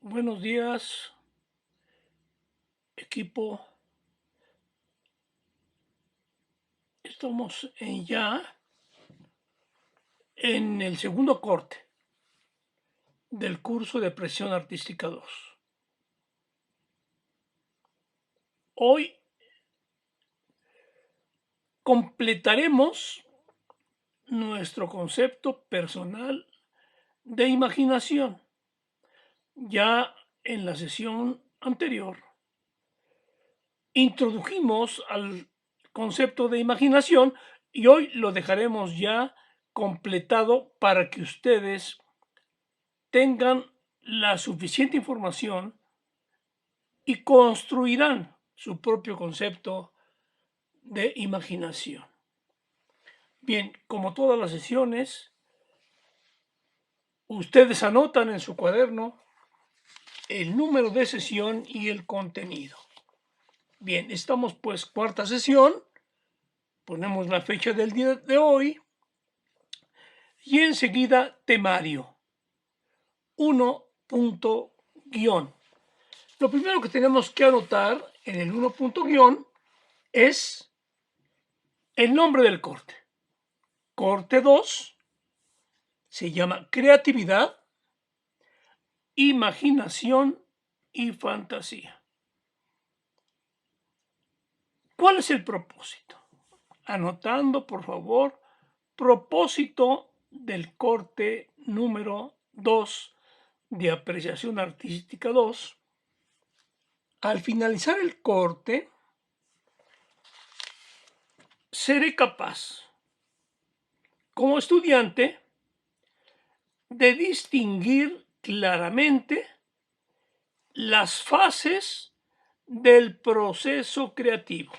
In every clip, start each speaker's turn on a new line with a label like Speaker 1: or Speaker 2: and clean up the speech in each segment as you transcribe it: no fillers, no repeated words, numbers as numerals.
Speaker 1: Buenos días, equipo. Estamos ya en el segundo corte del curso de Expresión Artística 2. Hoy completaremos nuestro concepto personal de imaginación. Ya en la sesión anterior introdujimos al concepto de imaginación y hoy lo dejaremos ya completado para que ustedes tengan la suficiente información y construirán su propio concepto de imaginación. Bien, como todas las sesiones, ustedes anotan en su cuaderno el número de sesión y el contenido. Bien, estamos pues cuarta sesión, ponemos la fecha del día de hoy y enseguida temario. 1. Guión. Lo primero que tenemos que anotar en el 1. Guión es el nombre del corte. Corte 2 se llama creatividad, imaginación y fantasía. ¿Cuál es el propósito? Anotando, por favor, propósito del corte número 2 de Apreciación Artística 2. Al finalizar el corte, seré capaz, como estudiante, de distinguir claramente las fases del proceso creativo.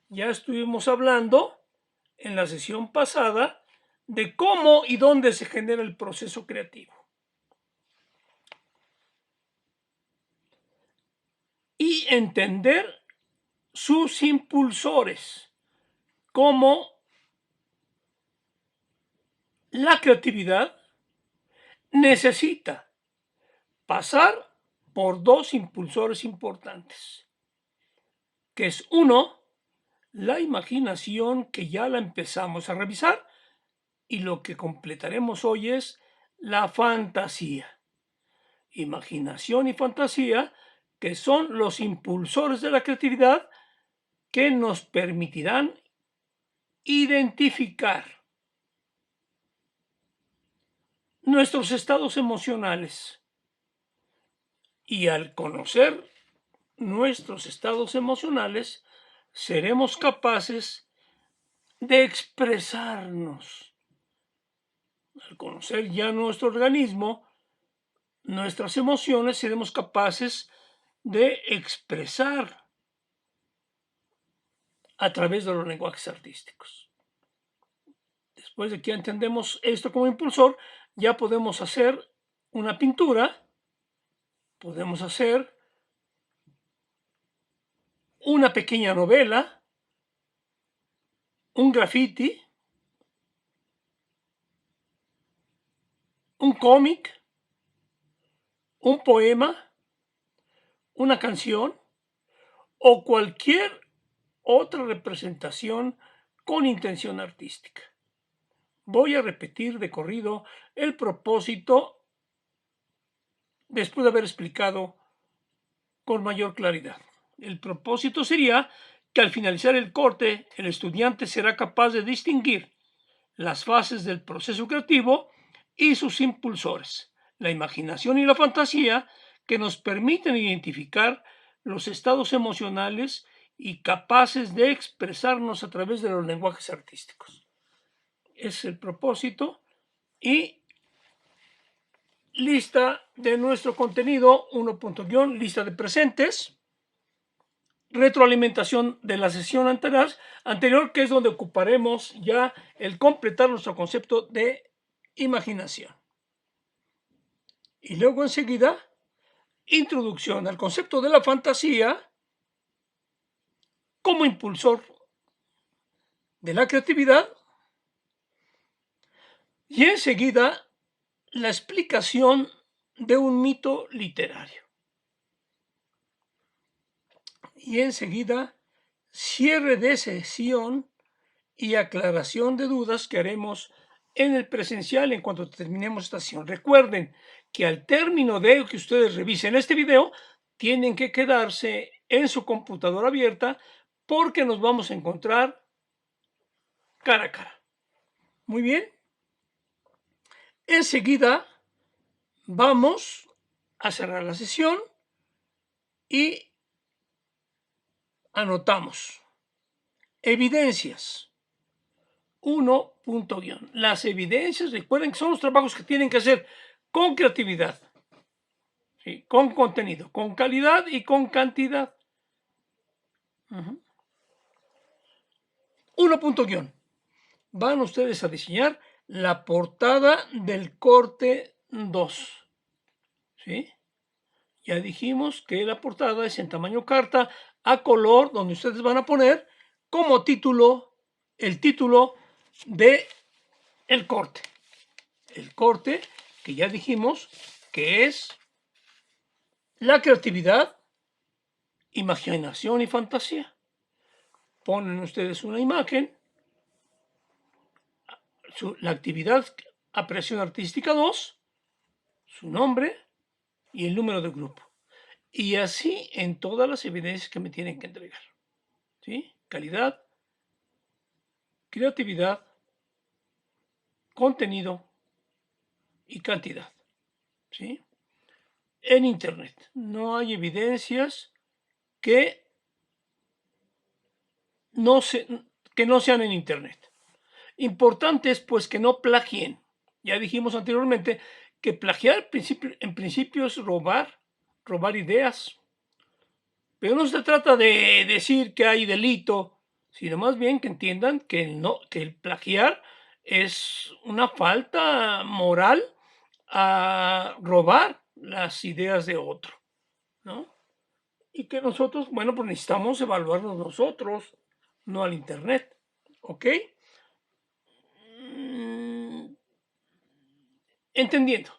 Speaker 1: Ya estuvimos hablando en la sesión pasada de cómo y dónde se genera el proceso creativo. Y entender sus impulsores, como la creatividad necesita pasar por dos impulsores importantes, que es uno, la imaginación, que ya la empezamos a revisar, y lo que completaremos hoy es la fantasía. Imaginación y fantasía, que son los impulsores de la creatividad que nos permitirán identificar nuestros estados emocionales. Y al conocer nuestros estados emocionales, seremos capaces de expresarnos. Al conocer ya nuestro organismo, nuestras emociones, seremos capaces de expresar a través de los lenguajes artísticos. Después de que ya entendemos esto como impulsor, ya podemos hacer una pintura, podemos hacer una pequeña novela, un graffiti, un cómic, un poema, una canción o cualquier otra representación con intención artística. Voy a repetir de corrido el propósito después de haber explicado con mayor claridad. El propósito sería que al finalizar el corte, el estudiante será capaz de distinguir las fases del proceso creativo y sus impulsores, la imaginación y la fantasía, que nos permiten identificar los estados emocionales y capaces de expresarnos a través de los lenguajes artísticos. Es el propósito. Y lista de nuestro contenido, 1. Guión, lista de presentes, retroalimentación de la sesión anterior, que es donde ocuparemos ya el completar nuestro concepto de imaginación. Y luego enseguida, introducción al concepto de la fantasía como impulsor de la creatividad, y enseguida la explicación de un mito literario. y enseguida cierre de sesión y aclaración de dudas que haremos en el presencial en cuanto terminemos esta sesión. Recuerden que al término de que ustedes revisen este video, tienen que quedarse en su computadora abierta porque nos vamos a encontrar cara a cara. Muy bien. Enseguida vamos a cerrar la sesión y anotamos evidencias. 1. Guión. Las evidencias, recuerden que son los trabajos que tienen que hacer con creatividad, ¿sí? Con contenido, con calidad y con cantidad. 1. Guión. Van ustedes a diseñar la portada del corte 2. ¿Sí? Ya dijimos que la portada es en tamaño carta a color, donde ustedes van a poner como título el título de el corte. El corte que ya dijimos que es la creatividad, imaginación y fantasía. Ponen ustedes una imagen, la actividad apreciación artística 2, su nombre y el número de grupo. Y así en todas las evidencias que me tienen que entregar. ¿Sí? Calidad, creatividad, contenido y cantidad. ¿Sí? En Internet no hay evidencias que no sean en Internet. Importante es pues que no plagien. Ya dijimos anteriormente que plagiar en principio es robar ideas. Pero no se trata de decir que hay delito, sino más bien que entiendan que el plagiar es una falta moral a robar las ideas de otro, ¿no? Y que nosotros, bueno, pues necesitamos evaluarnos nosotros, no al Internet, ¿ok? Entendiendo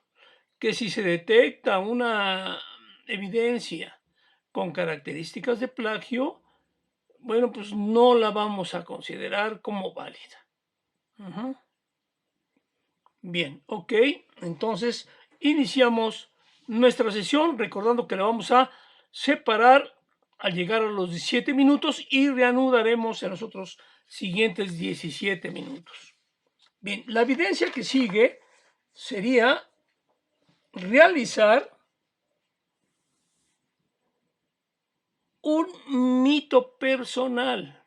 Speaker 1: que si se detecta una evidencia con características de plagio, bueno, pues no la vamos a considerar como válida. Bien, ok, entonces iniciamos nuestra sesión, recordando que la vamos a separar al llegar a los 17 minutos y reanudaremos en los otros siguientes 17 minutos. Bien, la evidencia que sigue sería realizar un mito personal.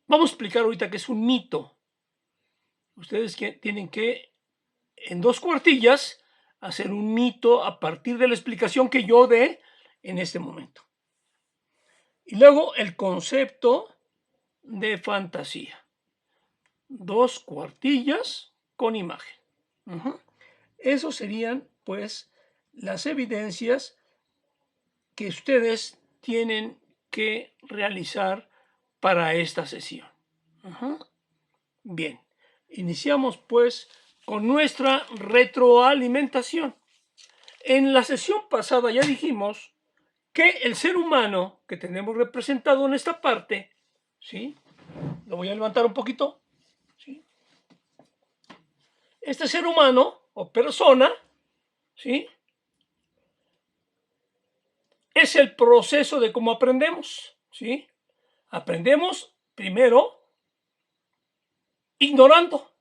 Speaker 1: Vamos a explicar ahorita qué es un mito. Ustedes tienen que, en 2 cuartillas, hacer un mito a partir de la explicación que yo dé en este momento. Y luego el concepto de fantasía. 2 cuartillas con imagen. Esos serían, pues, las evidencias que ustedes tienen que realizar para esta sesión. Bien, iniciamos pues con nuestra retroalimentación. En la sesión pasada ya dijimos que el ser humano que tenemos representado en esta parte, ¿sí? Lo voy a levantar un poquito, ¿sí? Este ser humano o persona, ¿sí? Es el proceso de cómo aprendemos, ¿sí? Aprendemos primero ignorando.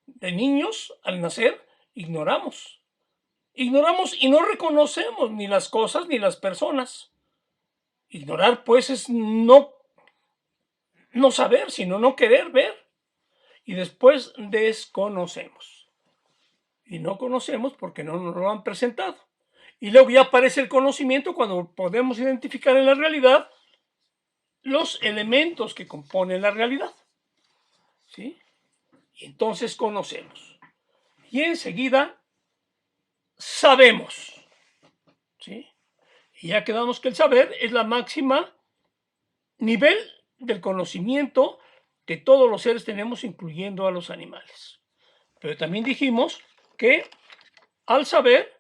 Speaker 1: De niños, al nacer, ignoramos. Ignoramos y no reconocemos ni las cosas ni las personas. Ignorar, pues, es no saber, sino no querer ver. Y después desconocemos. Y no conocemos porque no nos lo han presentado. Y luego ya aparece el conocimiento cuando podemos identificar en la realidad los elementos que componen la realidad. ¿Sí? Y entonces conocemos. Y enseguida sabemos. ¿Sí? Y ya quedamos que el saber es la máxima nivel del conocimiento que todos los seres tenemos, incluyendo a los animales. Pero también dijimos que al saber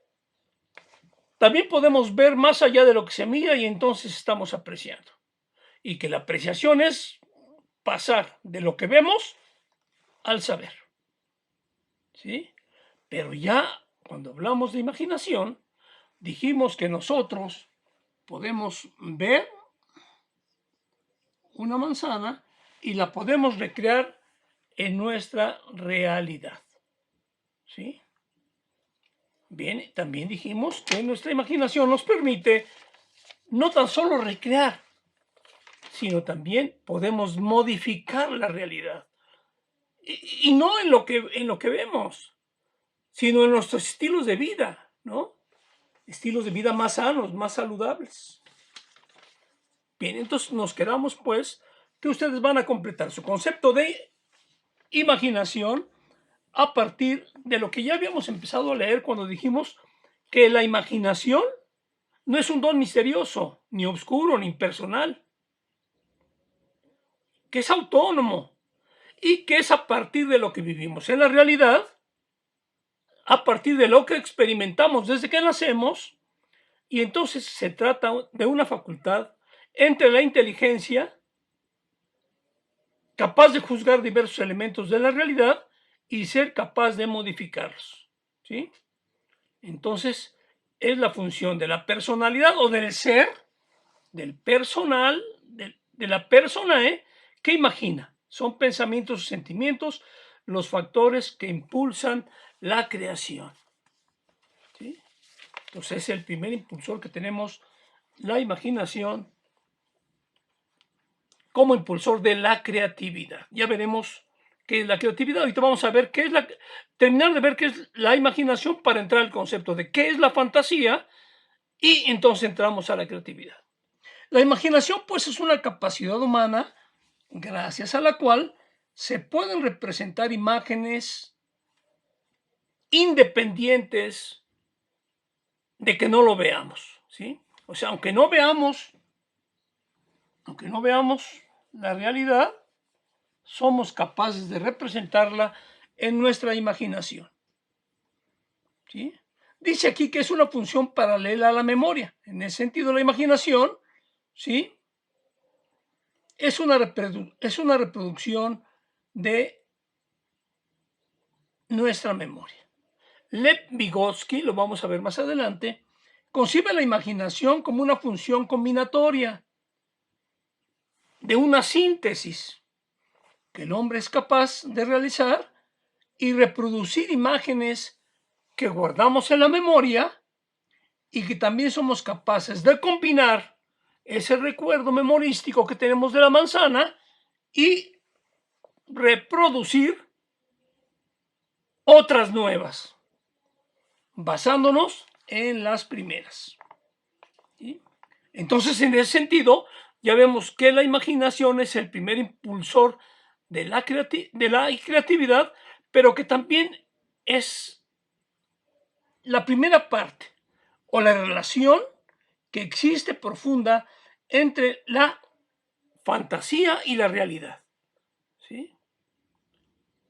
Speaker 1: también podemos ver más allá de lo que se mira y entonces estamos apreciando. Y que la apreciación es pasar de lo que vemos al saber. ¿Sí? Pero ya cuando hablamos de imaginación, dijimos que nosotros podemos ver una manzana y la podemos recrear en nuestra realidad. ¿Sí? Bien, también dijimos que nuestra imaginación nos permite no tan solo recrear, sino también podemos modificar la realidad. Y no en lo que vemos, sino en nuestros estilos de vida, ¿no? Estilos de vida más sanos, más saludables. Bien, entonces nos quedamos pues que ustedes van a completar su concepto de imaginación a partir de lo que ya habíamos empezado a leer cuando dijimos que la imaginación no es un don misterioso, ni oscuro, ni impersonal, que es autónomo y que es a partir de lo que vivimos en la realidad, a partir de lo que experimentamos desde que nacemos, y entonces se trata de una facultad entre la inteligencia, capaz de juzgar diversos elementos de la realidad y ser capaz de modificarlos. ¿Sí? Entonces, es la función de la personalidad o del ser, del personal, de la persona que imagina. Son pensamientos y sentimientos los factores que impulsan la creación. ¿Sí? Entonces, es el primer impulsor que tenemos, la imaginación, como impulsor de la creatividad. Ya veremos qué es la creatividad. Ahorita vamos a ver qué es terminar de ver qué es la imaginación para entrar al concepto de qué es la fantasía y entonces entramos a la creatividad. La imaginación, pues, es una capacidad humana gracias a la cual se pueden representar imágenes independientes de que no lo veamos, ¿sí? O sea, aunque no veamos la realidad, somos capaces de representarla en nuestra imaginación. ¿Sí? Dice aquí que es una función paralela a la memoria. En ese sentido, la imaginación, ¿sí?, es una reproducción de nuestra memoria. Lev Vygotsky, lo vamos a ver más adelante, concibe la imaginación como una función combinatoria de una síntesis que el hombre es capaz de realizar y reproducir imágenes que guardamos en la memoria y que también somos capaces de combinar ese recuerdo memorístico que tenemos de la manzana y reproducir otras nuevas, basándonos en las primeras. ¿Sí? Entonces, en ese sentido, ya vemos que la imaginación es el primer impulsor de la creatividad, pero que también es la primera parte o la relación que existe profunda entre la fantasía y la realidad. ¿Sí?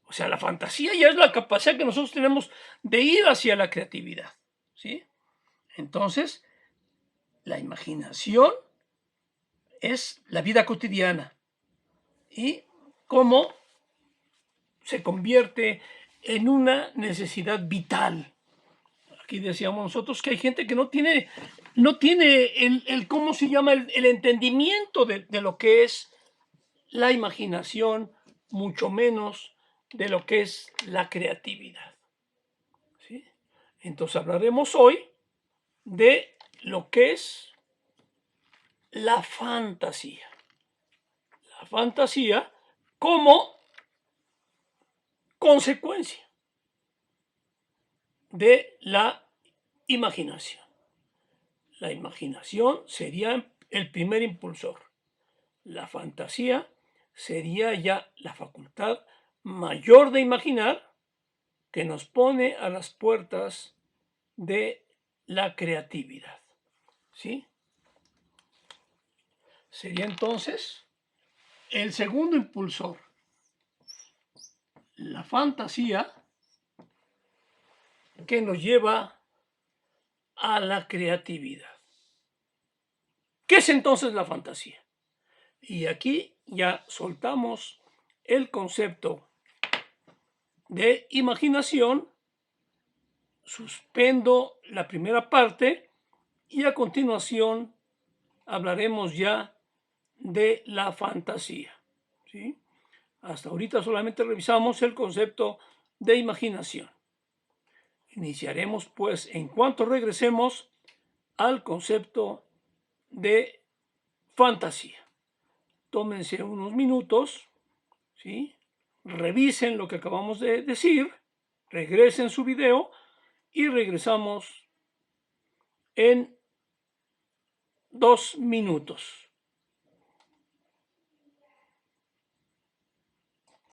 Speaker 1: O sea, la fantasía ya es la capacidad que nosotros tenemos de ir hacia la creatividad. ¿Sí? Entonces, la imaginación es la vida cotidiana y cómo se convierte en una necesidad vital. Aquí decíamos nosotros que hay gente que no tiene el ¿cómo se llama? El entendimiento de lo que es la imaginación, mucho menos de lo que es la creatividad. ¿Sí? Entonces hablaremos hoy de lo que es la fantasía. La fantasía como consecuencia de la imaginación. La imaginación sería el primer impulsor. La fantasía sería ya la facultad mayor de imaginar que nos pone a las puertas de la creatividad. ¿Sí? Sería entonces el segundo impulsor. La fantasía que nos lleva a la creatividad. ¿Qué es entonces la fantasía? Y aquí ya soltamos el concepto de imaginación, suspendo la primera parte y a continuación hablaremos ya de la fantasía, ¿sí? Hasta ahorita solamente revisamos el concepto de imaginación. Iniciaremos pues en cuanto regresemos al concepto de fantasía. Tómense unos minutos, ¿sí? Revisen lo que acabamos de decir, regresen su video y regresamos en 2 minutos.